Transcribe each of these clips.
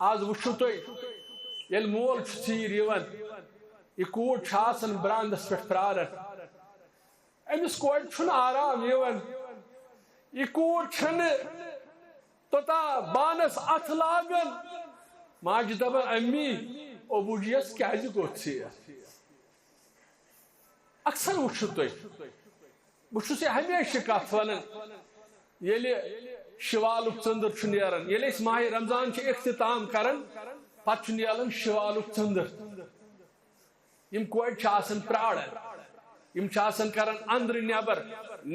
آز وچھو تو یل مول چیر یوان یہ کوڑ چھاسن براندس پہ پرارن امس کوڑ چھن آرام یوان یہ کوڑ چھن توتا بانس اتھ لاگن ماجہ دپان امی ابو جیس کیازِ گوٚو ژیر اکثر وچھو تو بہٕ چھُس یہ ہمیشہ کتھ ونان ییٚلہِ شوالُک ژٔنٛدٕر چھُ نیران ییٚلہِ أسۍ ماہِ رمضان چھِ اختتام کران پتہٕ چھُ نیران شوالُک ژٔنٛدٕر یم کورِ چھِ آسان پراران یم چھِ آسان کران اندر نیبر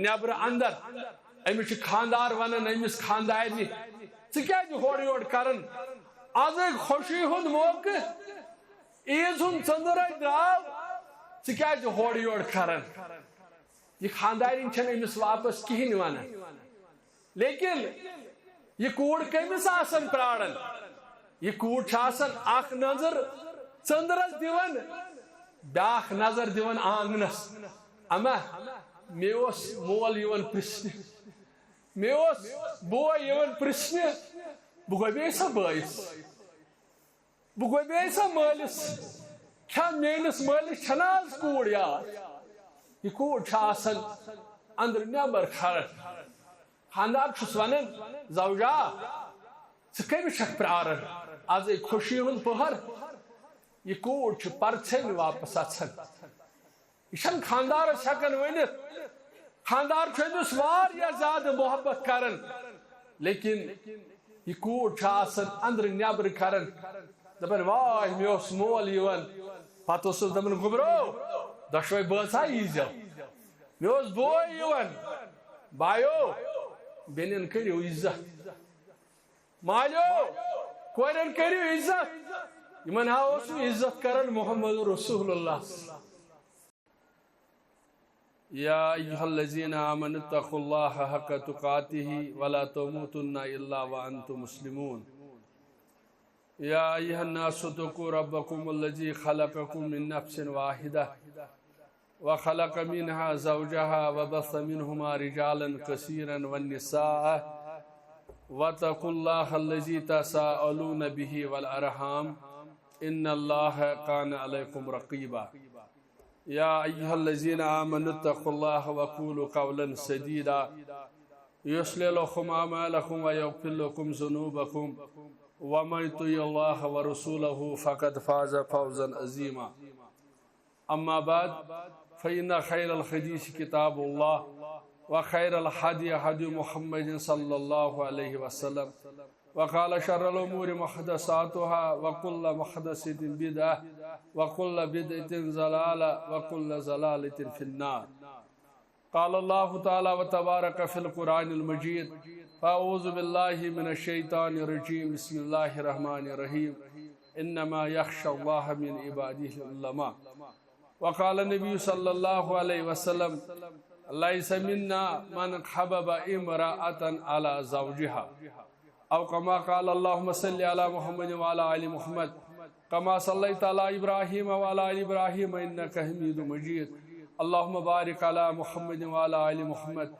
نیبر اندر امس چھِ خاندار ونان امس خاندارنہِ ژٕ کیازِ ہورٕ یورٕ کران آز خوشی ہُنٛد موقع عیٖذ ہُنٛد ژٔنٛدٕر درٛاو ژٕ کیازِ ہورٕ یورٕ کران یہ خاندارین چھنہٕ امس واپس کہینۍ ونان لیکن یہ کوڑ کمس آسان پراران یہ کوڑ چھ آسان اخ نظر ژٔنٛدرس دِوان بیاکھ نظر دِوان آنگنس اما مے اوس مول یوان پرژھنہِ مے اوس بوے یوان پرژھنہِ بہٕ گوٚو سا بٲیس بہٕ گوٚو سا مٲلس کھا میٲنس مٲلس چھنا آز کوڑ یاد یہ کوڑ چھ آسان اندر نیبر کھڑا خاندار چھُس ونان زوجا ژٕ کٔمِس چھکھ پراران آز خوشی ہُنٛد پہر یہ کوڑ چھُ پرژھینۍ واپس اژان یہ چھنہٕ خاندارس ہیکان ؤنِتھ خاندار چھُ أمِس واریاہ زیادٕ محبت کران لیکن یہ کوڑ چھُ آسان اندر نیبر کران دپان واے مےٚ اوس مول یِوان پتہٕ اوسُس دپان گوٚبرو دۄشوے بٲژا ییٖزیو مےٚ اوس بوے یِوان بایو بیٚنٮ۪ن کٔرِو عزت مالیو کورٮ۪ن کٔرِو عزت یمن ہا اوس نہٕ عزت کران محمد رسول اللہ یا ایھا الذین آمنوا اتقوا اللہ حق تقاتہ ولا تموتن الا وانتم مسلمون یا ایھا الناس اتقوا ربکم الذی خلقکم من نفس واحدہ وخلق منها زوجها وبث منهما رجالا كثيرا والنساء واتقوا الله الذي تساءلون به والأرحام إن الله كان عليكم رقيبا يا أيها الذين آمنوا اتقوا الله وقولوا قولا سديدا يصلح لكم أعمالكم ويغفر لكم ذنوبكم ومن يطع الله ورسوله فقد فاز فوزا عظيما أما بعد فإن خير الحديث كتاب الله وخير الهدي هدي محمد صلى الله عليه وسلم وقال شر الأمور محدثاتها وكل محدثة بدعة وكل بدعة ضلالة وكل ضلالة في النار قال الله تعالى وتبارك في القرآن المجيد فأعوذ بالله من الشيطان الرجيم بسم الله الرحمن الرحيم إنما يخشى الله من عباده العلماء وقال النبي صلى الله عليه وسلم ليس منا من حبب امرأة على زوجها أو كما قال اللهم صل على محمد وعلى آل محمد كما صليت على إبراهيم وعلى آل إبراهيم إنك حميد مجيد اللهم بارك على محمد وعلى آل محمد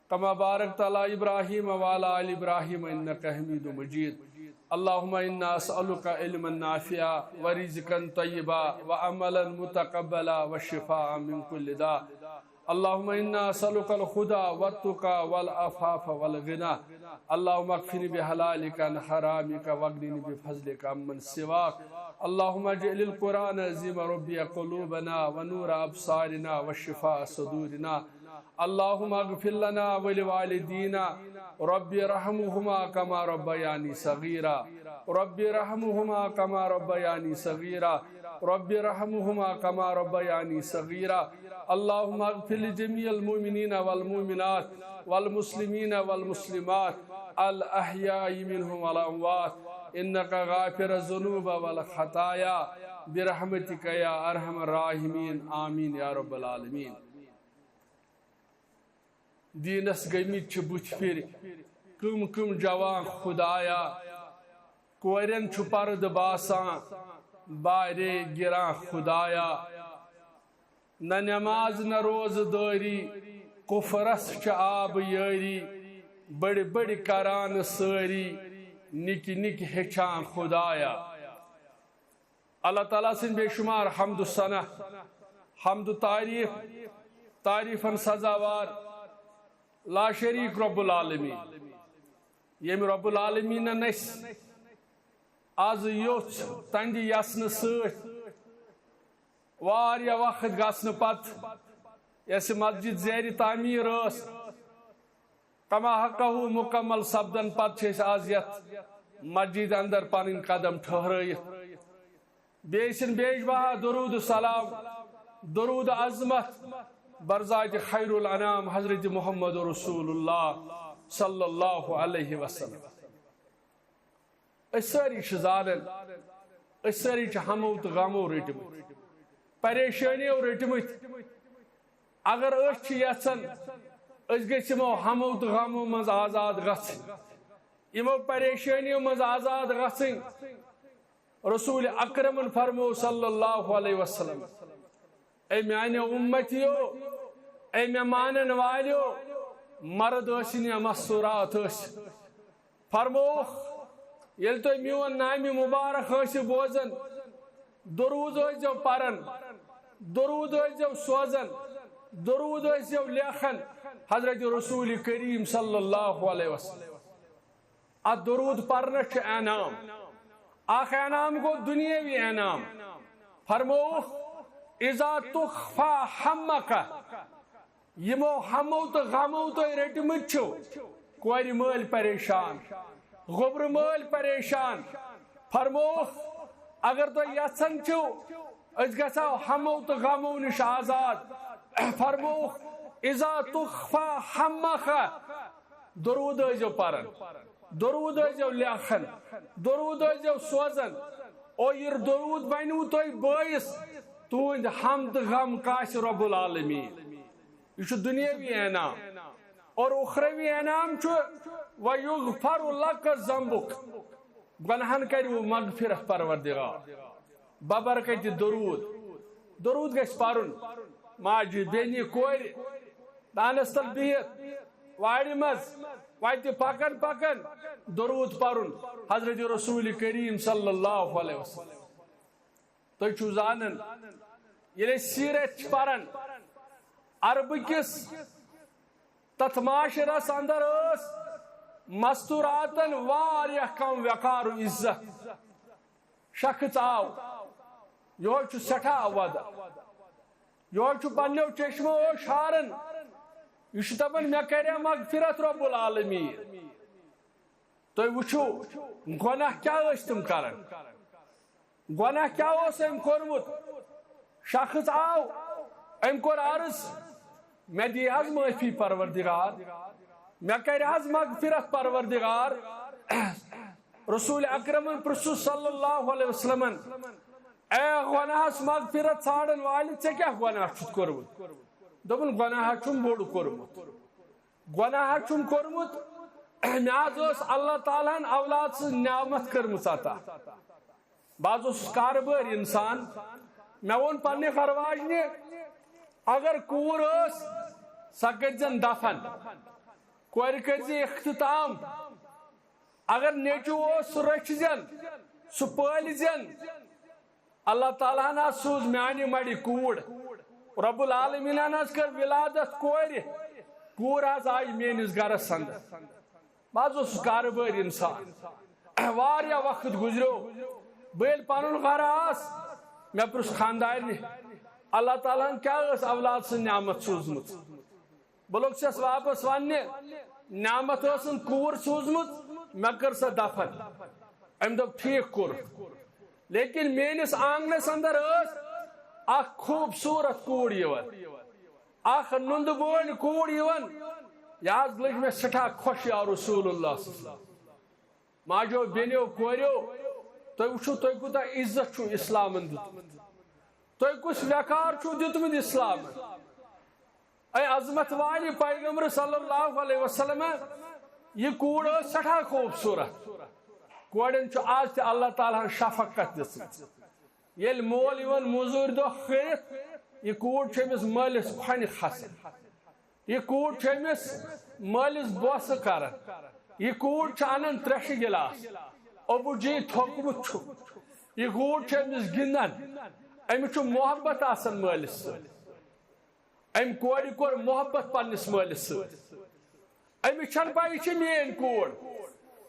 كما باركت على إبراهيم وعلى آل إبراهيم إنك حميد مجيد اللهم إنا أسألك علما نافعا ورزقا طيبا وعملا متقبلا وشفاء من كل داء اللهم إنا أسألك الهدى والتقى والعفاف والغنى اللهم اكفني بحلالك عن حرامك واغنني بفضلك عمن سواك اللهم اجعل القرآن عظيم ربي قلوبنا ونور أبصارنا وشفاء صدورنا اللهم اغفر لنا ولوالدينا ربي ارحمهما كما ربياني صغيرا ربي ارحمهما كما ربياني صغيرا ربي ارحمهما كما ربياني صغيرا اللهم اغفر لجميع المؤمنين والمؤمنات والمسلمين والمسلمات الأحياء منهم والأموات إنك غافر الذنوب والخطايا برحمتك يا أرحم الراحمين آمين يا رب العالمين دینس گمت بت پھر کم کم جوان خدایا کورین پرد باسان بارے گران خدایا نہ نماز نہ روز داری کفرس آب یاری بڑی بڑی کران ساری نکی نکی ہچان خدایا اللہ تعالیٰ سن بے شمار حمد و ثنا حمد و تعریفن سزاوار لا شریک رب العالمین یم رب العالمین نس آز یوچ تنڈی یسن ست واریا وقت گسن پت یس مسجد زیر تعمیر اس کما حقہ مکمل سپدن پت آز یت مسجد اندر پن قدم ٹھہرائت بیسن بیش بہا درود السلام درود عظمت برزاج خیر الانام حضرت محمد رسول اللہ صلی اللہ علیہ وسلم ساری زانن ساری ہمو تو غمو رٹمت پریشانیو رٹمت اگر یژھان گژھو ہمو تو غمو مز آزاد گژھن یمو پریشانیو مز آزاد گژھن رسول اکرم فرمو صلی اللہ علیہ وسلم اے میانیو امتیو اے میں مانن والیو مرد ٲسِن یا مستورات ٲسِن فرمو یل تو میون نامی مبارک ٲسِو بوزن درود ٲسۍزیو پرن درود ٲسۍزیو سوزن درود ٲسۍزیو لیکھن حضرت رسول کریم صلی اللہ علیہ وسلم ات درود پرنس چھُ انعام اخ انعام گو دنیاوی انعام فرمو اذا تخفى حمک یمو ہمو تو غمو تو رٹمت چھو کور مل پریشان غبر مل پریشان فرمو اگر تو یژھان چھو اس گژھو ہمو تو غمو نش آزاد فرمو اذا تخفى حمک درود ٲسۍزیو پرن درود ٲسۍزیو لیکھن درود ٲسۍزیو سوزن او یہ درود بنو تُہۍ بٲیِس تُہُنٛد ہم تہٕ غم کاسہِ رب العالمین یہ دنیاوی انعام اور اخروی انعام وَيُغْفَرُ لَكَ ذَنبُكَ گناہن کریو مغفرت پروردگار ببرکت درود درود گژھِ پرُن ماجہِ بیٚنہِ کورِ دانس تل بِہِتھ وارِ منٛز وتہِ پکن پکن درود پرُن حضرت رسول کریم صلی اللہ علیہ وسلم تُہۍ چھِو زانن ییٚلہِ أسۍ سیرت چھِ پران عرب کس تت معاشرس اندر مستوراتن واریاہ کم وقار و عزت شخص آو یہ سٹھا ود یہ پنو چشمو شارن یہ دپان مے کرے مغفرت رب العالمین تھی وچھو گناہ کیا تم کران گناہ کیا ام کورمت شخص آو ام کور عرض میں دی حض معافی پروردگار میں کر حض مغفرت پروردگار رسول اکرم پرسو صلی اللہ علیہ وسلم اے گناہس مغفرت ژھانڈن والے ژے کیا گناہ چھُتھ کورمت دوٚپُن گناہ چھُم بوٚڑ کورمت گناہ چھُم کورمت مےٚ حظ ٲس اللہ تعالیٰ ہن اولاد سٕنٛز نعمت کٔرمٕژ عطا بہٕ حظ اوسُس کاربٲرۍ انسان مےٚ ووٚن پننہِ گھرواجنہِ اگر کور سا کٔرزن دفن کورِ کٔرزِ اختتام اگر نیچو سُہ رٔچھزن سُہ پٲلزن اللہ تعالیٰ ہن سوز میانہِ مڑِ کوٗر رب العالمین حظ کٔر ولادت کور حظ آیہِ میٲنِس گرس اندر بہٕ حظ اوسُس کاربٲرۍ انسان واریاہ وقت گُزریو بہٕ ییٚلہِ پنُن گھر آس مےٚ پرُژھ خاندارنہِ اللہ تعالیٰ ہن کیا اولاد سن نعمت سوزمت بہ لوگس واپس ونہ نعمت ٲسن کور سوزمت مے کر سا دفن ام دپ ٹھیک کور لیکن میٲنس آنگنس اندر اخ خوبصورت کوڑ یوان اخ نند بول کوڑ یوان یہ لگ مے سٹھا خوش یا رسول اللہ صلی اللہ علیہ وسلم ماجو بینیو کوریو تُہۍ وٕچھِو تُہۍ کوٗتاہ عزت چھُ اسلامن دیُتمُت تُہۍ کُس وقار چھُو دیُتمُت اسلام اے عظمت والی پیغمبر صلی اللہ علیہ وسلم یہ کوڑ ٲس سٹھا خوبصورت کورٮ۪ن چھُ آز تہِ اللہ تعالیٰ ہن شفقت دِژمٕژ ییٚلہِ مول یِوان موٚزوٗرۍ دۄہ کٔرِتھ یہ کوڑ چھُ أمِس مٲلِس کھۄنہِ کھسان یہ کوڑ چھُ أمِس مٲلِس بوسہٕ کران یہ کوڑ چانن ترش گلاس ابو جی تھوکمت یہ کوڑ امس گندان امس محبت آسان مالس ست ام کور کور محبت پنس مالس ست امس چھن پائی چھ مین کوڑ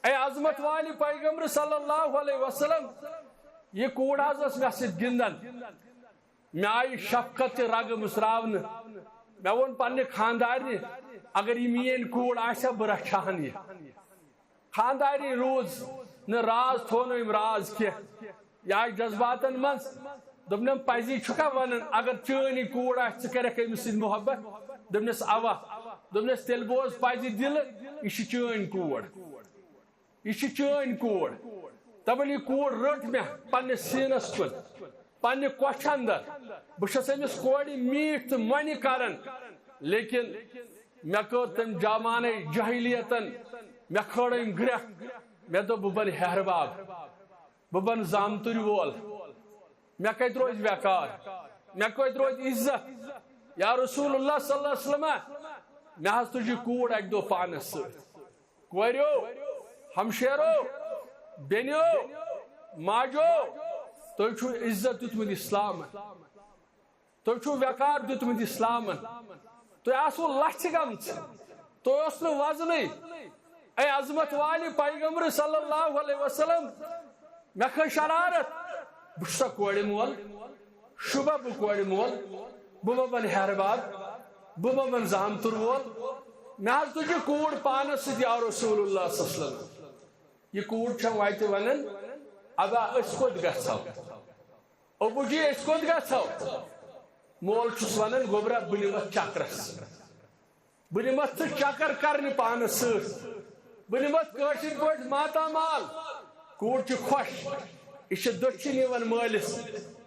اے عظمت والی پیغمبر صلی اللہ علیہ وسلم یہ کوڑ حض اس مے ست گندان مے آئی شفقت رگ مسراون مے ون پنہ خاندارنہ اگر یہ مین کوڑ آسا بہ رچھان یہ خانداری روز نہ راز تھو ام راز کی یہ جذباتن من دپنم پزی چھکا ونن اگر چٲنی کوڑ آس ژٕ کرکھ أمِس سۭتۍ محبت دپنس اوا دپنس تیٚلہِ بوز پزِ دِلہٕ یہِ چھِ چٲنۍ کوڑ یہ چٲنۍ کوڑ دپان یہ کوڑ رٹ مے پنس سینس کن پنہ کۄچھ اندر بہ چھس أمِس کورِ میٖٹھ تہٕ مۄنہِ کران لیکن مے کٔر تٔمۍ جامانہ جہلیتن مے کھٲڑم گرٛکھ مے دوٚپ بہٕ بنہٕ ہیہرباب بہٕ بنہٕ زامتٕرۍ وول مے کتہِ روزِ وقار مے کتہِ روزِ عزت یا رسول اللہ صلی اللہ علیہ وسلم مے حظ تُج یہِ کوڑ اکہِ دۄہ پانس سۭتۍ کوریو ہمشیرو بینیو ماجو تُہۍ چھُو عزت دیُتمُت اسلام تُہۍ چھُو وقار دیُتمُت اسلام تُہۍ آسوٕ لچھِ گٔمژ تُہۍ اوس نہٕ وزنٕے اے عظمت والی پیغمبر صلی اللہ علیہ وسلم مے کھٔژ شرارت بہ چھُسا کورِ مول شُبہ بہ کورِ مول بہ ما بنہٕ ہیہرباب بہ ما بنہٕ زامتُر وول مے حظ تُج یہِ کوڑ پانس سۭتۍ یا رسول اللہ صلی اللہ علیہ وسلم یہ کوڑ چھم واتہِ ونان ابا أسۍ کوٚت گژھو ابو جی أسۍ کوٚت گژھو مول چھُس ونان گوٚبرا بہٕ نِمتھ چکرس بہٕ نِمتھ ژٕ چکر کرنہِ پانس سۭتۍ بہٕ نِمتھ کٲشِر پٲٹھۍ ماتامال کوڑ چھِ خۄش یہ چھِ دٔچھِنۍ یِوان مٲلِس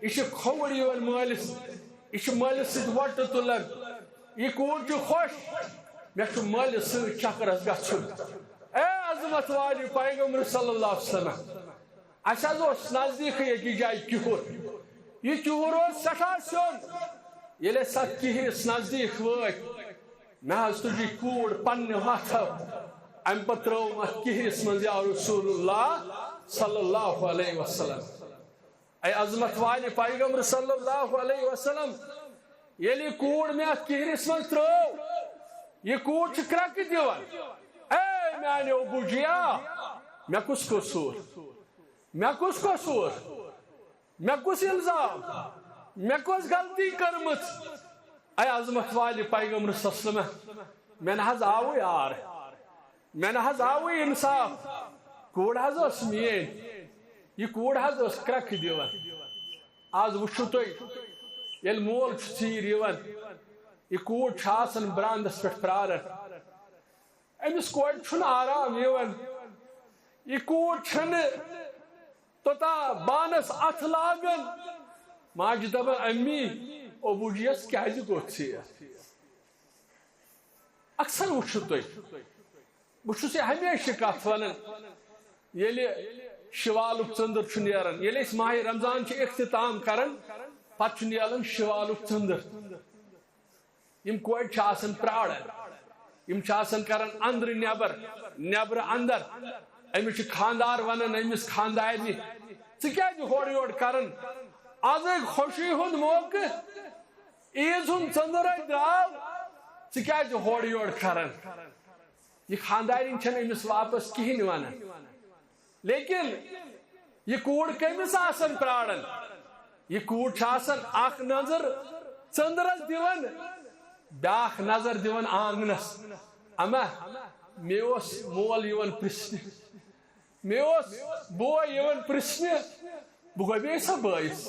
یہ چھِ کھووُر یِوان مٲلِس یہ چھِ مٲلِس سۭتۍ وۄٹہٕ تُلان یہ کوڑ چھُ خۄش مے چھُ مٲلِس سۭتۍ چکرس گژھُن اے عظمت والی پیغمبر صلی اللہ علیہ وسلم اس حظ اوس نزدیٖکھٕے أکِس جایہِ کِہُر یہ کِہُر اوس سٮ۪ٹھاہ سیوٚن ییٚلہِ أسۍ اتھ کِہرِس نزدیٖک وٲتۍ مے حظ تُج یہِ کوڑ پننہِ وتھو امہِ پتہٕ ترٲوٕم اتھ کِہرِس منٛز یا رسول اللہ صلی اللہ علیہ وسلم اے عظمت والی پیغمبر صلی اللہ علیہ وسلم ییٚلہِ یہِ کوڑ مے اتھ کِہرِس منٛز ترٲو یہ کوڑ چھِ کرٛٮ۪کہٕ دِوان اے میانیو بُجیا مے کُس قصوٗر مے کُس قصوٗر مے کُس الزام مے کۄس غلطی کٔرمٕژ اے عظمت والی پیغمبر صلی اللہ علیہ وسلم مے نہ حظ آوٕے آر مے نہ حظ آوٕے انصاف کوڑ حظ اوس میٲنۍ یہ کوڑ حظ اوس کرٛٮ۪کہٕ دِوان آز وٕچھِو تُہۍ ییٚلہِ مول چھُ ژیٖرۍ یِوان یہ کوڑ چھُ آسان برانٛدس پٮ۪ٹھ پرٛاران أمِس کورِ چھُنہٕ آرام یِوان یہ کوڑ چھنہٕ توٚتام بانس اتھ لاگان ماجہِ دپان امی ابو جیس کیازِ گوٚو ژیر اکثر وٕچھِو تُہۍ بہٕ چھُس یہِ ہمیشہِ کتھ ونان ییٚلہِ شوالُک ژٔنٛدٕر چھُ نیران ییٚلہِ أسۍ ماہِ رمضان چھِ اختتام کران پتہٕ چھُ نیران شوالُک ژٔنٛدٕر یم کورِ چھِ آسان پرٛاران یم چھِ آسان کران اندرٕ نٮ۪بر نٮ۪برٕ اندر أمِس چھِ خاندار ونان أمِس خاندارنہِ ژٕ کیازِ ہورٕ یورٕ کران آزے خوشی ہُنٛد موقعہٕ عیٖز ہُنٛد ژٔنٛدٕرے درٛاو ژٕ کیازِ ہورٕ یورٕ کران یہ خاندارِنۍ چھنہٕ أمِس واپس کِہیٖنۍ ونان لیکن یہ کوڑ کٔمِس آسان پرٛاران یہ کوڑ چھِ آسان اکھ نظر ژٔنٛدٕرس دِوان بیاکھ نظر دِوان آنگنس اما مےٚ اوس مول یِوان پرژھنہِ مےٚ اوس بوے یِوان پرژھنہِ بہٕ گۄبیٚیہِ سا بٲیِس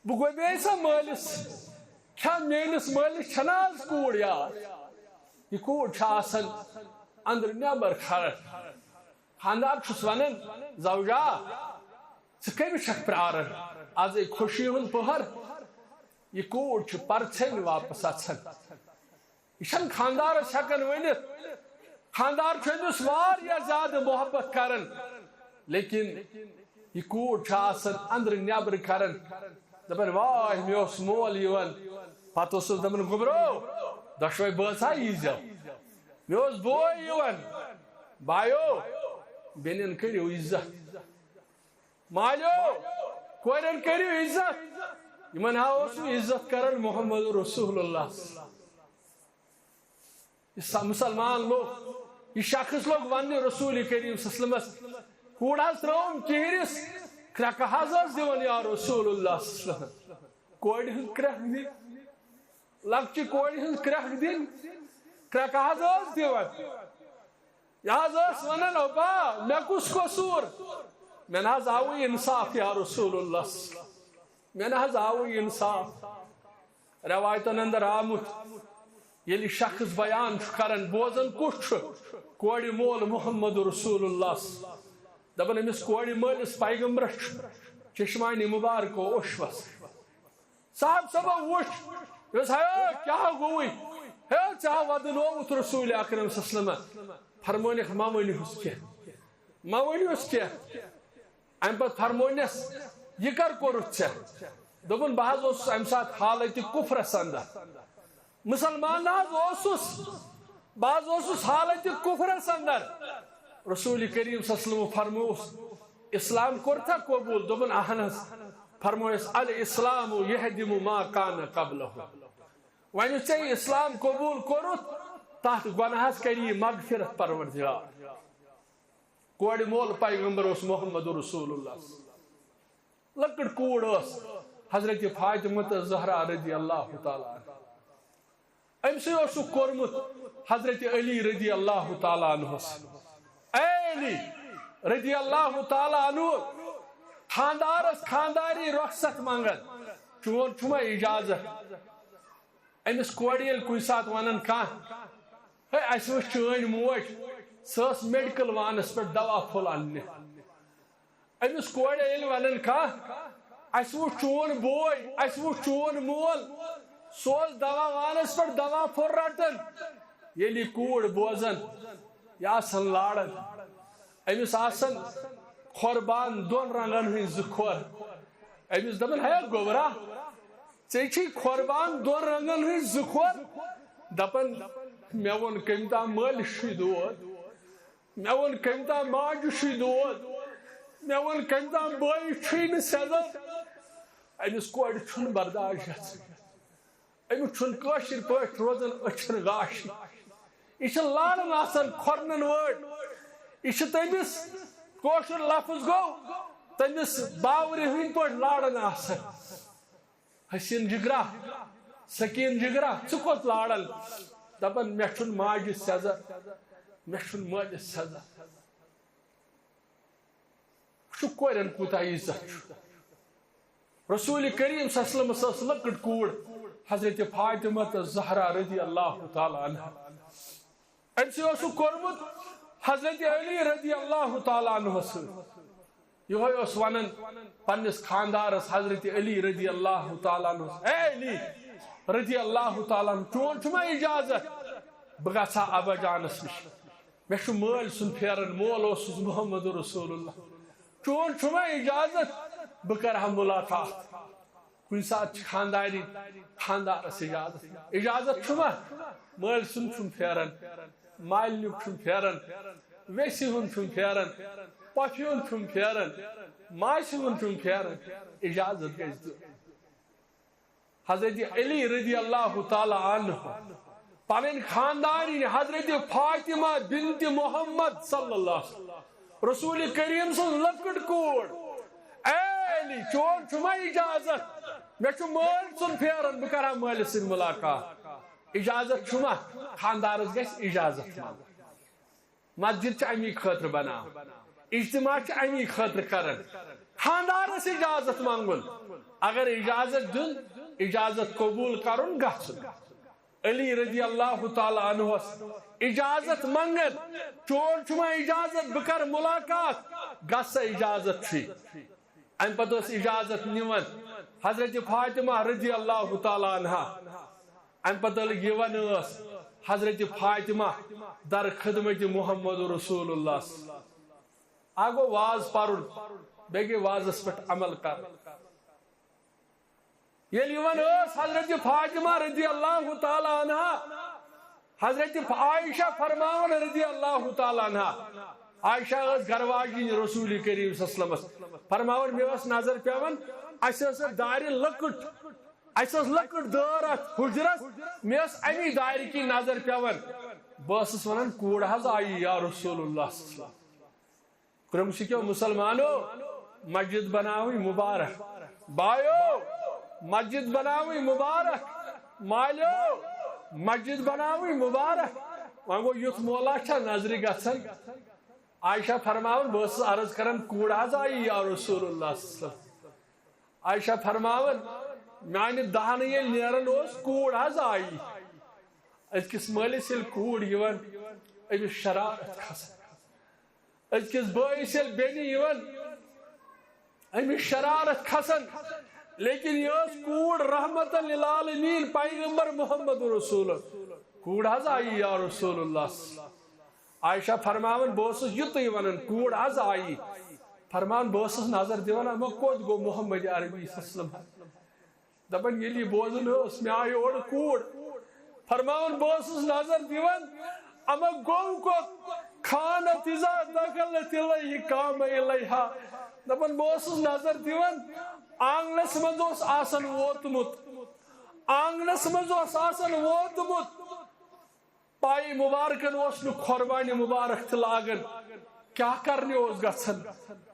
بہٕ گۄبیٚیہِ سا مٲلِس کیٛاہ میٲنِس مٲلِس چھنا آز کوڑ یاد یہ کوڑ چھِ آسان اندر نٮ۪بر کھڑا خاندار چھُس ونان زوجا ژٕ کٔمِس چھکھ پرٛاران آزے خوشی ہُنٛد پٔہر یہ کوڑ چھُ پرژھینۍ واپس اژان یہ چھنہٕ خاندارس ہٮ۪کان ؤنِتھ خاندار چھُ أمِس واریاہ زیادٕ محبت کران لیکن یہ کوڑ چھُ آسان اندرٕ نٮ۪برٕ کران دپان واے مےٚ اوس مول یِوان پتہٕ اوسُس دپان گوٚبرو دۄشوے بٲژا ییٖزیو مےٚ اوس بوے یِوان بایو بینن کریو عزت مالیو کورن کریو عزت یمن ہاوسو عزت کرن محمد رسول اللہ مسلمان لوگ یہ شخص لوگ ون رسول کریم صلی اللہ علیہ وسلم کوڑ حض ترون کہرس کرک حض دیون یا رسول اللہ صلی اللہ علیہ وسلم کوڑ ہن کرک دن لکچہ کوڑ ہن کرک دن کرک حض دیون یہ حض ونن اوبا میں کس قصور میں حض آوی انصاف یا رسول اللہ میں حض آوی انصاف روایتن اندر آمت یلی شخص بیان کرن بوزن کچھ کوڑی مول محمد رسول اللہ دپن امس کوڑی مالس پیغمبرس چشمانی مبارک اوشوس صاحب صبح وچ یس ہے کیا گوئی ہے چاہ ودنوت رسول اکرم صلی اللہ علیہ وسلم فرمونک ما ونیوس کیا ام پت فرمونس یہ کر کورت ژے دپن بہ حظ اوسس امہ سات حالت کفرس اندر مسلمان اوسس حالت کفرس اندر رسول کریم صلی اللہ علیہ وسلم فرموس اسلام کورتھا قبول دپن اہن حظ فرموس الاسلام یہدم ما کان قبلہ ون ژے اسلام قبول کورت تحت گناہس کری مغفرت پروردگار کوڑ مول پیغمبر اس محمد رسول اللہ لکڑ کوڑ اس حضرت فاطمہ زہرا رضی اللہ تعالی عنہ امسی اوسو کورمت حضرت علی رضی اللہ تعالی عنہ اے علی رضی اللہ تعالی عنہ خاندارس خانداری رخصت منگن چون چھما اجازت امس کوڑیل کوئی سات ونن کان ہے اس وچ چٲنۍ موج سس میڈیکل وانس پہ دوا پھول انہ امس کوڑ یل ونن کان اس وہ چون بوے اس وہ چون مول سوز دوا وانس پہ دوا پھول رٹن یلی کوڑ بوزن یا آسن لاڑن امس آسن قربان دون رنگن ہن زکھور امس دپن ہے گوبرا ژے قربان دون رنگن ہن زکھور دپن مے وون کم تام مالس دود مے وون کم تام ماجہ دود مے وون کم تام بٲیِس چھُے نہٕ سیٚزر أمِس کورِ چھُنہٕ برداشت أمِس چھُنہٕ کٲشِر پٲٹھۍ روزان أچھن گاش یہِ چھِ لاران آسان کھۄرنن وٲڑۍ یہِ چھِ تٔمِس کٲشُر لفظ گوٚو تٔمِس باورِ ہٕنٛدۍ پٲٹھۍ لاران آسان حسین جگرا سکین جگرا ژٕ کوٚت لاران دپان مے چھُنہٕ ماجہِ سیٚزر مے چھُنہٕ مٲلِس سیٚزر وٕچھو کورٮ۪ن کوٗتاہ عزت چھُ رسول کریم صلی اللہ علیہ وسلم ٲس لۄکٕٹ کوٗر حضرت فاطمہ زہرا رضی اللہ تعالی عنہا أمۍ اوسُکھ کوٚرمُت حضرت علی رضی اللہ تعالی عنہ سۭتۍ یِہوے اوس ونان پننس خاندارس حضرت علی رضی اللہ تعالی عنہ اے علی رضی اللہ تعالی عنہ چون چھُما اجازت بہٕ گژھا ابا جانس نش مے چھُ مٲلۍ سُنٛد پھیران مول اوسُس محمد رسول اللہ چون چھُما اجازت بہٕ کرٕ ہا ملاقات کُنہِ ساتہٕ چھِ خانداری خاندارس اجازت چھُما مٲلۍ سُنٛد چھُم پھیران مالنیُک چھُم پھیران ویسہِ ہُنٛد چھُم پھیران پۄپھِ ہُنٛد چھُم پھیران ماسہِ ہُنٛد چھُم پھیران اجازت گژھِ دیُن حضرت علی رضی اللہ تعالی عنہ پنن خانداری حضرت فاطمہ بنت محمد صلی اللہ علیہ وسلم رسول کریم سن لکڑ کوڑ اے علی چون چھما اجازت مے چھُ مٲلۍ سُنٛد پھیران بہٕ کرٕ ہا مٲلِس سۭتۍ ملاقات اجازت چھُما خاندارس گژھِ اجازت مسجد چھِ امی خٲطرٕ بناوان اجتماع چھِ امی خٲطرٕ کران خاندارس اجازت منگُن اگر اجازت دیُن اجازت قبول کرن گژھُن علی رضی اللہ تعالی عنہ اجازت منگن چون چھُما اجازت بہٕ کرٕ ملاقات گژھ سا اجازت چھُے امہ پتہٕ ٲس اجازت نِوان حضرت فاطمہ رضی اللہ تعالی عنہا امہ پتہٕ یِوان ٲس حضرت فاطمہ در خدمت محمد رسول اللہ اکھ گوٚو واز پرُن بیٚیہِ گٔے وازس پٮ۪ٹھ عمل کرُن ییٚلہِ یِوان ٲس حضرت فاطمہ رضی اللہ تعالی عنہا حضرت عائشہ فرمان رضی اللہ تعالیٰ عنہ عائشہ گھر واجین رسول کریم صلی اللہ علیہ وسلم فرمان میں نظر پیون اس دار لکٹ اس لکٹ دار حجرس میں امی دار کی نظر پیون بس ونان کوڑ حض آئی یا رسول اللہ صلی اللہ علیہ وسلم کرم سکیو مسلمانو مسجد بناوی مبارک بایو مسجد بناوی مبارک مالیو مسجد بناوی مبارک وہاں گو یوت مولا چھا نظری گھن عائشہ فرماون بس عرض کرن کوڑ حض آئی یا رسول اللہ صلی اللہ علیہ وسلم عائشہ فرماون میانہ دہن یل نیرن اس کوڑ حض آئی ازکس مالس یل کوڑ یوان امس شرارت کھسن ازکس بٲیس یل بیٚنہِ یوان امس شرارت کھسن لیکن یہ کوڑ رحمت للعالمین پیغمبر محمد رسول کوڑ حض آئی یا رسول اللہ عائشہ فرماون بہس یوتھے ونان کوڑ حض آئی فرمان بہس نظر دِوان اما کوت گو محمد عربی صلی اللہ علیہ وسلم دپان یلی بوزن اس میں آئی اور کوڑ فرمان بہس نظر دِوان اما گو کوت خانت اذا دخلت الیہ قام الیہا دپان بہس نظر دِوان آنگنس مز آسن ووتمت آنگنس مز آسن ووتمت پائی مبارکن اس نو قربانی مبارک تہ لاگن کیا کرنے اس گژھن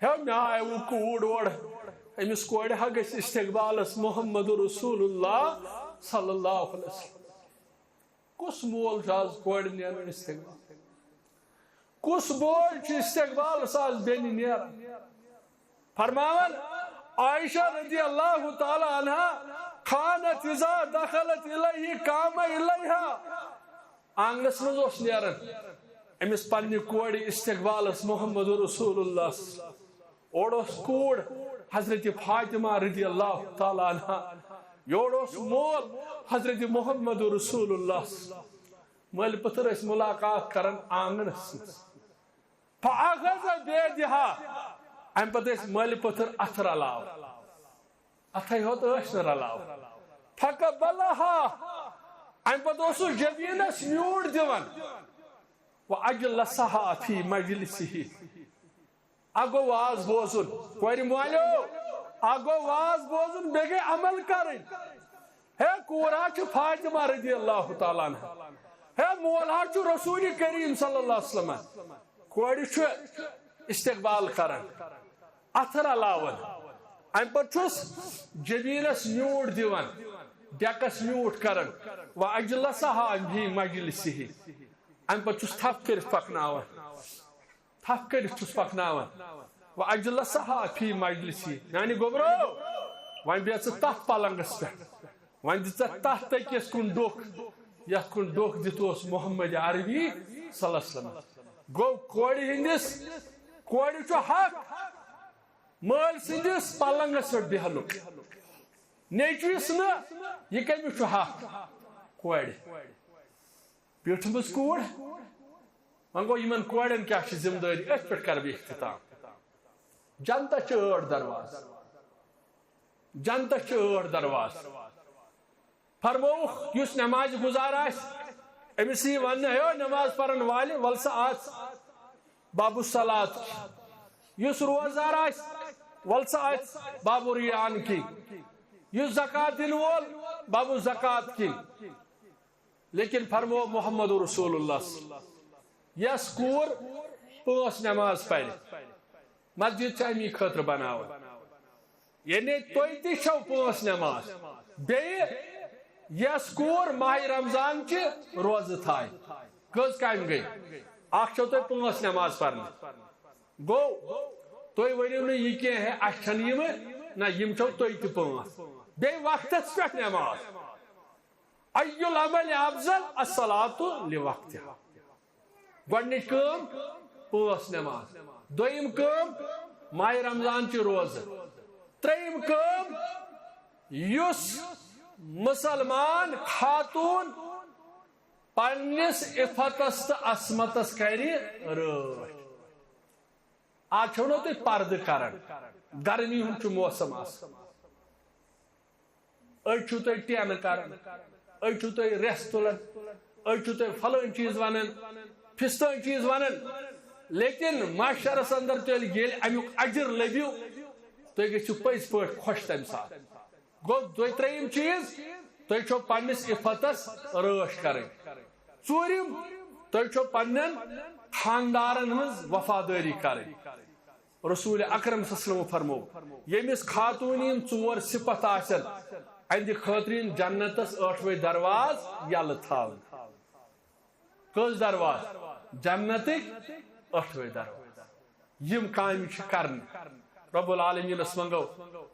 ہے مے آئے وہ کوڑ وڑ امس کوڑ ہا گژھِ استقبالس محمد رسول اللہ صلی اللہ علیہ وسلم کس مول آز کوڑ نیران استقبال کس بول استقبالس آز بینہِ نیران فرماون عائشہ رضی اللہ تعالی عنہ خانت اذا دخلت الیہ قام الیہا آنگنس مز اس نیران امس پنہ کوڑ استقبالس محمد رسول اللہ اور اس کوڑ حضرت فاطمہ رضی اللہ تعالی عنہ یور اس مول حضرت محمد رسول اللہ مل پتر اس ملاقات کرن آنگنس فاخذ بیدہا ام پتہ اس مل پتر اتھ رلاو اتھے ہوت اس رلاو فقبلها ام پتہ اس جبینس میوٹ دیوان واجلسها فی مجلسه اگو واز بوزن کوئی موالو اگو واز بوزن بیگے عمل کرن ہے کورا چھ فاطمہ رضی اللہ تعالی عنہ ہے مولا چھ رسول کریم صلی اللہ علیہ وسلم کوئی چھ استقبال کرن اتھر علاون ام پتس جبینس میوٹ دیوان ڈیکس میوٹ کرن واجلسها فی مجلسه ام پتس تھپ کرت پکناون تھپ کرت چھس پکناون واجلسها فی مجلسه یعنی گوبرو وان بیت تحت پلنگس پہ وان دت تحت کس کن ڈوک یت کن ڈوک دتوس محمد عربی صلی اللہ علیہ وسلم گو کوڑی ہندس کوڑی چھ حق مال سندس پلنگس پہ بہنک نیچوس نا یہ کمس حق کوڑ بیٹھمس کوڑ وان گو یمن کوڑن کیا ذمہ داری ات پہ کر بہ اختتام جنتا چھ درواز جنتا چھ درواز فرموخ یس نماز گزار امس یہ ون ہے نماز پرن والے ولسا آت باب الصلاۃ یس روزدار ولسا آت باب ریان کی یس زکات دن وول باب زکات کی لیکن فرمو محمد رسول اللہ یس کور پانچ نماز پڑھ مسجد امی خاطر بناو یعنی تھی تھی چھو پانچ نماز بیٚیہِ یس کور ماہ رمضان چہ روز تھائے کز کم گئی اخ چھو تھی پانچ نماز پڑھنے گو تھی ورو نا یہ کی ہے اچھن یم نہ یم چھو تھی تھی پانچ بیٚیہِ وقتس پہ نماز ای العمل افضل الصلاۃ لوقتها گۄڈنِچ کٲم پانچ نماز دویم کٲم ماہ رمضان چہ روز ترٛیٚیِم کٲم یُس مسلمان خاتون پنس عفتس تو عصمتس کر رٲچھ آج چھو نا تھی پرد کران گرمی ہُنٛد موسم آسان أڑۍ چھو تُہۍ ٹینہٕ کران أڑۍ چھو تُہۍ ریس تُلان أجو تُہۍ فلٲنۍ چیٖز وَنان فِستٲنۍ چیٖز وَنان لیکن معاشرس اندر تیٚلہِ ییٚلہِ امیُک اجر لٔبِو تُہۍ گٔژھِو پٔزۍ پٲٹھۍ خۄش تَمہِ ساتہٕ گوٚو دوٚیترٛیِم چیٖز تُہۍ چھو پننِس عفتس رٲچھ کَرٕنۍ ژوٗرِم تُہۍ چھو پننٮ۪ن خاندارن ہٕنٛز وفادٲری کَرٕنۍ رسول اکرم صلی اللہ علیہ وسلم فرمو ییٚمِس خاتوٗن یِم ژور صفت آسن اہندِ خٲطرٕ جنتس ٲٹھوے درواز یلہٕ تھاوٕنۍ کٔژ درواز جنتٕکۍ ٲٹھوے درواز یِم کامہِ چھِ کرنہِ رب العالمیٖنس منگو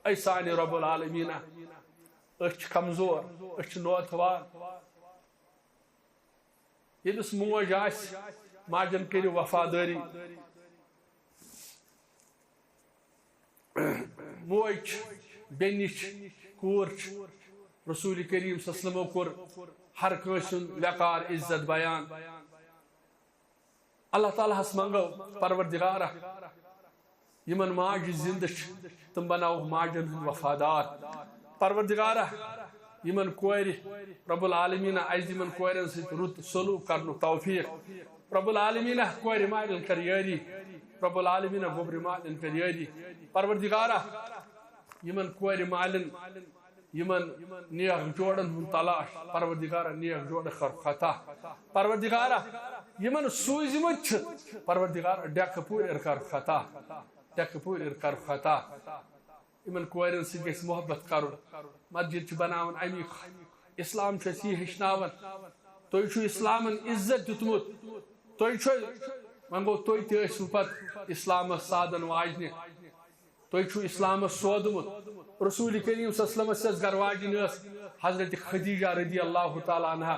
اے سانہِ رب العالمیٖنا أسۍ چھِ کمزور أسۍ چھِ نوتوار ییٚمِس موج آسہِ ماجن کٔرِو وفادٲری موج چھِ بیٚنہِ چھِ کوٗر چھِ رسول کریم صلی اللہ علیہ وسلمو کوٚر ہر کٲنٛسہِ ہُنٛد وقار عزت بیان اللہ تعالیٰ ہس منگو پروردگارہ یمن ماجہِ زندٕ چھِ تِم بناوو ماجن ہٕنٛدۍ وفادار پروردگارہ یمن کورِ رب العالمیٖنہ اَسہِ دِ یمن کورٮ۪ن سۭتۍ رُت سلوٗک کرنُک توفیٖق رب العالمیٖنہ کورِ مالٮ۪ن کر یٲری رب العالمیٖنہ گوٚبرِ مالٮ۪ن کر یٲری پروردگارہ یمن کورِ مالٮ۪ن یمن نیک جوڑن ہُنٛد تلاش پروردگارہ نیک جوڑ کر عطا پروردگارہ یمن سوٗزمٕتۍ چھِ پروردگارہ ڈیکہٕ پوٗرِ کر عطا ڈیکہٕ پوٗرِ کر عطا یمن کورٮ۪ن سۭتۍ گژھِ محبت کرُن مسجد چھِ بناوان امیُک اسلام چھُ اَسہِ یہِ ہیٚچھناوان تُہۍ چھُو اسلامن عزت دیُتمُت تُہۍ چھُو وۄنۍ گوٚو تُہۍ تہِ ٲسِو پتہٕ اسلامس سادن واجنہِ تُہۍ چھُو اسلامس سودمُت رسول کریم صلی اللہ علیہ وسلم ٲس گھر واجِنۍ ٲس حضرت خدیجہ رضی اللہ تعالیٰ عنہا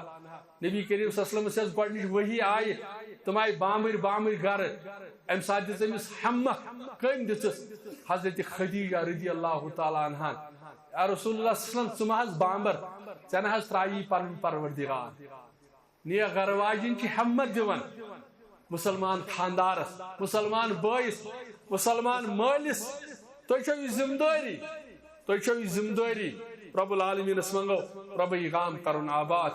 نبی کریم صلی اللہ علیہ وسلم ٲس گۄڈنِچ وحی آیہِ تِم آیہِ بامٕرۍ گرٕ امہِ ساتہٕ دِژ أمِس ہمت کٔمۍ دِژٕس حضرت خدیجہ رضی اللہ تعالیٰ عنہا یا رسول اللہ صلی اللہ علیہ وسلم ژٕ مہ حظ بامبر ژےٚ نہ حظ ترٛایی پنُن پروردگار نیک گھر واجِنۍ چھِ ہمت دِوان مسلمان خاندارس مسلمان بٲیِس مسلمان مٲلِس تُہۍ چھو یہِ ذمہٕ دٲری رب العالمیٖنس منگو رب یہِ گام کرُن آباد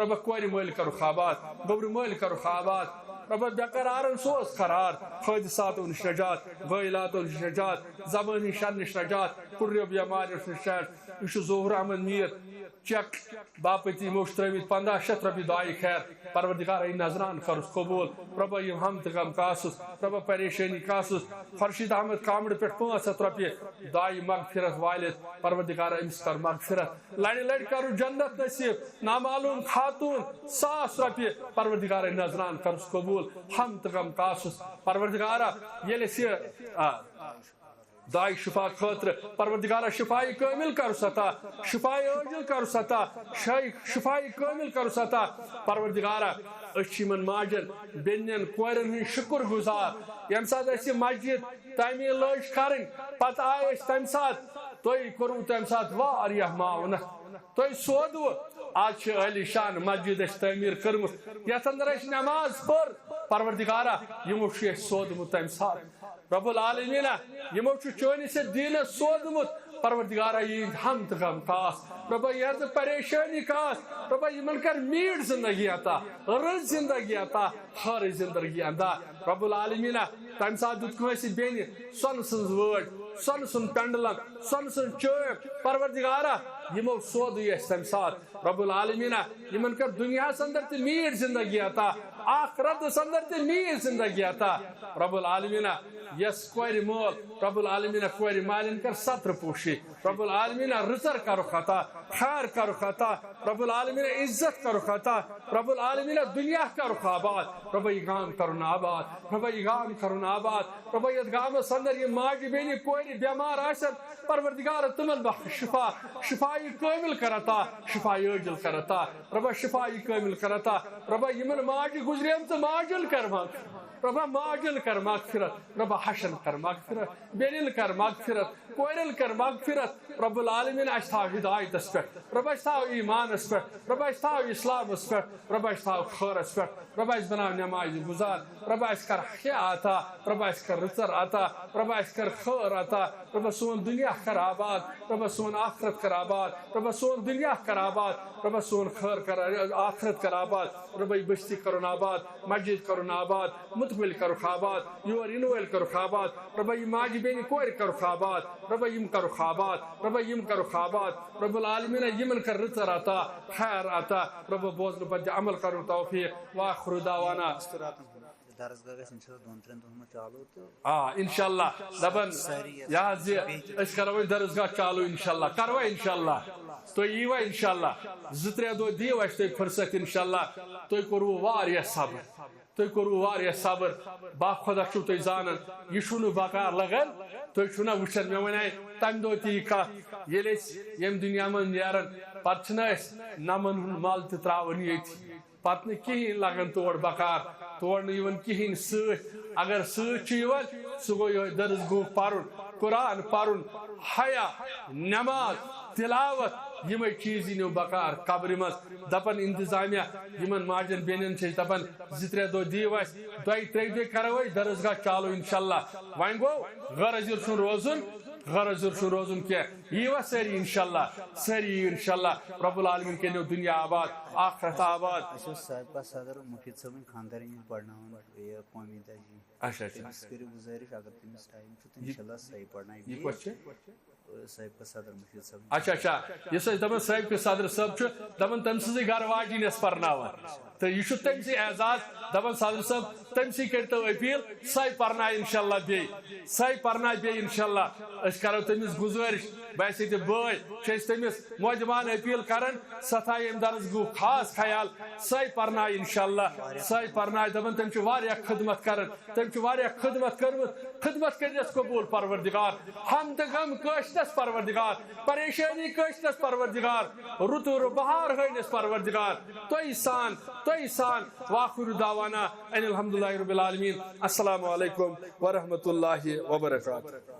رب کورِ مٲلۍ کرُکھ آباد گوٚبرِ مٲلۍ کرُکھ آباد رب بےقرارن سوز قرار حٲدثاتو نِش نجات وٲیلاتو نِش نجات زبٲنۍ ہٕنٛدۍ شرٕ نِش نجات کُنریو بٮ۪ماریو نِش نجات یہِ چھُ ظہوٗر احمد میٖر چیک باپتی یِمو چھِ ترٛٲمٕتۍ 1500 رۄپیہِ دعایہِ خیر پروردگارہ یہِ نظران کرُس قبوٗل رۄبا یِم ہم تہٕ غم کاسُس رۄبا پریشٲنی کاسُس خورشیٖد احمد کامرٕ پٮ۪ٹھ 500 رۄپیہِ دعایہِ مغفرت والِتھ پروردگارہ أمِس کر مغفرت لڑِ لڑِ کرُس جنت نصیٖب نامعلوٗم خاتوٗن 1000 رۄپیہِ پروردگارہ یہِ نظران کرُس قبوٗل ہم تہٕ غم کاسُس پروردگارہ ییٚلہِ أسۍ یہِ دعائے شفا خاطر پروردگارہ شفائی کامل کرُس عطا شفائی عاجل کرُس عطا شفائی کامل کرُس عطا پروردگارہ أسۍ چھِ یِمن ماجن بیٚنٮ۪ن کورٮ۪ن ہٕنٛدۍ شُکر گُزار ییٚمہِ ساتہٕ اَسہِ یہِ مسجد تعمیٖر لٲج کَرٕنۍ پتہٕ آیہِ أسۍ تَمہِ ساتہٕ تُہۍ کوٚروٕ تَمہِ ساتہٕ واریاہ معاونت تُہۍ سودوٕ آز چھِ عٲلی شان مسجد اَسہِ تعمیٖر کٔرمٕژ یتھ اندر اَسہِ نٮ۪ماز پٔر پروردگارہ یِمو چھُ اَسہِ سودمُت تَمہِ ساتہٕ رب العالمیٖنہ یِمو چھُ چٲنِس یتھ دیٖنس سودمُت پروردگارہ یِہِنٛدۍ ہم تہٕ غم کاس رۄبا یہِ پریشٲنی کاس رۄبا یِمن کر میٖٹھ زندگی عطا رٕژ زندگی عطا خٲرٕج زندگی عطا رب العالمیٖنہ تَمہِ ساتہٕ دیُت کٲنٛسہِ بیٚنہِ سۄنہٕ سٕنٛز وٲج سۄنہٕ سُنٛد پینڈلم سۄنہٕ سٕنٛز چٲپۍ پروردگارہ یِمو سودٕے اَسہِ تَمہِ ساتہٕ رب العالمیٖنہ یِمن کر دُنیاہس اندر تہِ میٖٹھ زندگی عطا آخرتس اندر تہِ میٖٹھ زندگی عطا رب العالمیٖنہ یس کورِ مول رب العالمیٖنہ کورِ مالٮ۪ن کر ستر پوشی رب العالمیٖنہ رٕژر کرُکھ عطا خیر کرُکھ عطا رب العالمیٖنہ عزت کرُکھ عطا رب العالمیٖنہ دُنیا کرُکھ آباد رۄبا یہِ گام کرُن آباد رۄبا یہِ گام کرُن آباد رۄبا یتھ گامس اندر یِم ماجہِ بیٚنہِ کورِ بٮ۪مار آسن پروردگارہ تِمن بخش شفا شفائی کامل کر عطا شفائی عاجل کر عطا رۄبا شفائی کامل کر عطا رۄبا یِمن ماجہِ گُزریمژٕ ماجن کر ربا ماجن کر مغفرت ربا حشن کر مغفرت بینن کر مغفرت کورن کر مغفرت رب العالمین اشتاو ہدایت اسپیٹ رب اشتاو ایمان اسپیٹ رب اشتاو اسلام اسپیٹ رب اشتاو خیر اسپیٹ رب اش بناو نماز گزار رب اش کر حیا عطا رب اش کر رزر عطا رب اش کر خیر عطا رب سون دنیا کر آباد رب سون آخرت کر آباد رب سون دنیا کر آباد رب سون خیر کر آخرت کر آباد رب بستی کرن آباد مسجد کرن آباد متقبل کرو آباد یور انویل کرو آباد رب ماجی بین کور کرو آباد رب یم کرو آباد رب یم کرو آباد رب العالمین یمن کر رزر عطا خیر عطا رب بوزن پر عمل کرو توفیق واخر دعوانا درسگاہ گژھِ انشاءاللہ دۄن ترٛٮ۪ن دۄہن منٛز چالوٗ تہٕ انشاءاللہ دپان یہ أسۍ کرو درسگاہ چالو انشاءاللہ کروا انشاءاللہ تُہۍ ییٖوا انشاءاللہ 2-3 دۄہ دِیِو اَسہِ تُہۍ فرصت انشاءاللہ تُہۍ کوٚروٕ واریاہ صبر تُہۍ کوٚروٕ واریاہ صبر با خۄدا چھُو تُہۍ زانان یہِ چھُنہٕ بکار لگان تُہۍ چھُنا وٕچھان مےٚ وَنے تَمہِ دۄہ تہِ یہِ کتھ ییٚلہِ أسۍ ییٚمہِ دُنیا منٛز نیران پتہٕ چھِنہ أسۍ نمن ہُنٛد مل تہِ ترٛاوان ییٚتہِ پتہٕ نہٕ کِہیٖنۍ لگان تور بکار تور نہٕ یِوان کِہیٖنۍ سۭتۍ اگر سۭتۍ چھُ یِوان سُہ گوٚو یِہوٚے درس گوٚو پرُن قرآن پرُن حیا نماز تلاوت یِمے چیٖز یی نہٕ بکار قبرِ منٛز دپان انتظامیہ یِمن ماجن بیٚنٮ۪ن چھِ أسۍ دپان 2-3 دۄہ دِیِو اَسہِ 2-3 دۄہ کرو أسۍ درسگاہ چالو انشاءاللہ وۄنۍ گوٚو غرض چھُنہٕ روزُن غرض چھُنہٕ روزُن کینٛہہ ییٖوا سٲری انشاءاللہ سٲری یِیِو انشاءاللہ رب العالمین کٔرِو دُنیا آباد آخرت آباد اَسہِ اوس سابقہ صدر مفید صٲبٕنۍ خانٛدارِنۍ یِم پرناوان یہِ قومی تہذیٖب اچھا تٔمِس کٔرِو گُزٲرِش اگر تٔمِس ٹایم چھُ تہٕ انشاءاللہ صحیح پرنایہِ یہِ کۄس چھِ سابقہ صدر مفید صٲب اچھا اچھا یُس أسۍ دپان سابقہ صدر صٲب چھُ دپان تٔمۍ سٕنٛزٕے گرٕ واجِنۍ ٲس پرناوان تہٕ یہِ چھُ تٔمۍ سٕے اعزاز دپان صدر صٲب تٔمۍ سٕے کٔرۍتو أپیٖل سۄے پرنایہِ انشاءاللہ بیٚیہِ سۄے پرنایہِ بیٚیہِ انشاءاللہ أسۍ کرو تٔمِس گُزٲرِش باسے تہِ بٲے چھِ أسۍ تٔمِس مودِبانہٕ أپیٖل کران سۄ تھایہِ ییٚمہِ درس گوٚو خاص خیال سۄے پرنایہِ انشاءاللہ سۄے پرنایہِ دپان تٔمۍ چھُ واریاہ خدمت کران تٔمۍ چھُ واریاہ خدمت کٔرمٕژ خدمت کٔرنس قبوٗل پروردگار ہم تہٕ غم کٲشنس پروردگار پریشٲنی کٲشنس پروردگار رُتُر بہار ہٲنس پروردگار تُہۍ سان واخر دعوانا ان الحمدللہ رب العالمین السلام علیکم ورحمۃ اللہ وبرکاتہ.